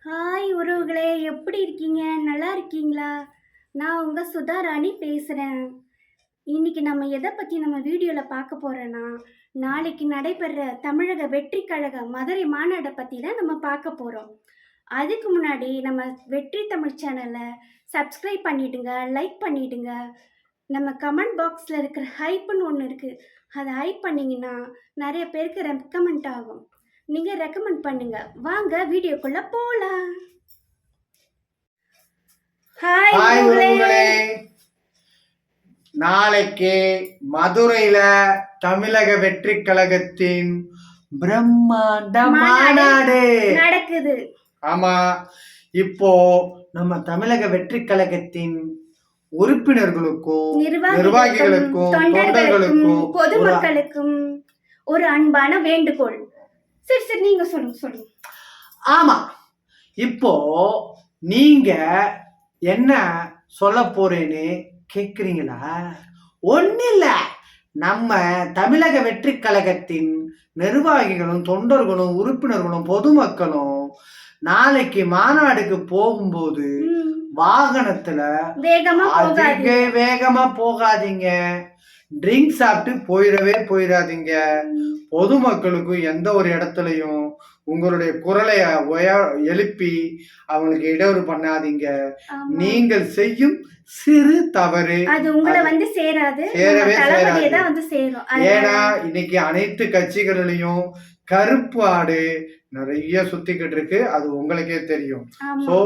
Hi உறவுகளே, எப்படி இருக்கீங்க? நல்லா இருக்கீங்களா? நான் உங்க சுதா ராணி பேசுகிறேன். இன்னைக்கு நம்ம எதை பற்றி நம்ம வீடியோவில் பார்க்க போகிறோன்னா, நாளைக்கு நடைபெற தமிழக வெற்றி கழக மதுரை மாநாட்டை பற்றி தான் நம்ம பார்க்க போகிறோம். அதுக்கு முன்னாடி நம்ம வெற்றி தமிழ் சேனலை சப்ஸ்கிரைப் பண்ணிடுங்க, லைக் பண்ணிடுங்க. நம்ம கமெண்ட் பாக்ஸில் இருக்கிற ஹைப்புன்னு ஒன்று இருக்குது, அதை ஹைப் பண்ணிங்கன்னா நிறைய பேருக்கு ரெக்கமெண்ட் ஆகும். நீங்கள் ரெக்கமெண்ட் பண்ணுங்க. வாங்க வீடியோக்குள்ள போலாம். ஹாய் உறவுகளே, நாளைக்கு மதுரையில தமிழக வெற்றி கழகத்தின் பிரம்மாண்ட மாநாடு நடக்குது. ஆமா, இப்போ நம்ம தமிழக வெற்றி கழகத்தின் உறுப்பினர்களுக்கும் நிர்வாகிகளுக்கும் தொண்டர்களுக்கும் பொதுமக்களுக்கும் ஒரு அன்பான வேண்டுகோள். சரி நீங்க சொல்லுங்க. ஆமா, இப்போ நீங்க என்ன சொல்ல போறேன்னு கேக்குறீங்களா? ஒன்னும் இல்ல, நம்ம தமிழக வெற்றி கழகத்தின் நிர்வாகிகளும் தொண்டர்களும் உறுப்பினர்களும் பொதுமக்களும் நாளைக்கு மாநாடுக்கு போகும்போது வாகனத்துல வேகமா போகாதீங்க, ட்ரிங்க்ஸ் சாப்பிட்டு போயிடாதீங்க. பொதுமக்களுக்கும் எந்த ஒரு இடத்துலையும் உங்களுடைய குரலை எழுப்பி அவங்களுக்கு இடையூறு பண்ணாதீங்க. நீங்கள் செய்யும் சிறு தவறு சேரவே சேராது. ஏன்னா இன்னைக்கு அனைத்து கட்சிகளிலையும் கருப்பு ஆடு நிறைய சுத்திக்கிட்டு இருக்கு, அது உங்களுக்கே தெரியும். சோ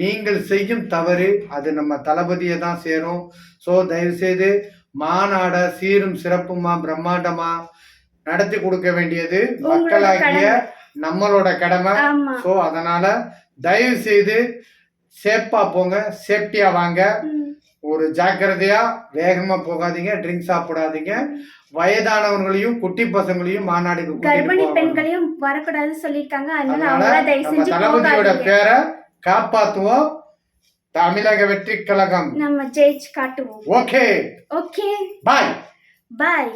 நீங்கள் செய்யும் தவறு அது நம்ம தளபதியை தான் சேரும். சோ தயவு செய்து மாநாட சீரும் சிறப்புமா பிரம்மாண்டமா நடத்தி கொடுக்க வேண்டியது மக்களாகிய நம்மளோட கடமை. சோ அதனால தயவு செய்து சேஃபா போங்க, சேஃப்டியா வாங்க, ஒரு ஜாக்கிரதையா வேகமா போகாதீங்க, ட்ரிங்க் சாப்பிடாதீங்க. வயதானவர்களையும் குட்டி பசங்களையும் மாநாடுக்கு கர்ப்பிணி பெண்களையும் வரக்கூடாது சொல்லிருக்காங்க. நம்ம தளபதியோட பேரை காப்பாத்துவோம். தமிழக வெற்றி கழகம் நம்ம ஜெயிச்சு காட்டுவோம். ஓகே ஓகே, பாய் பாய்.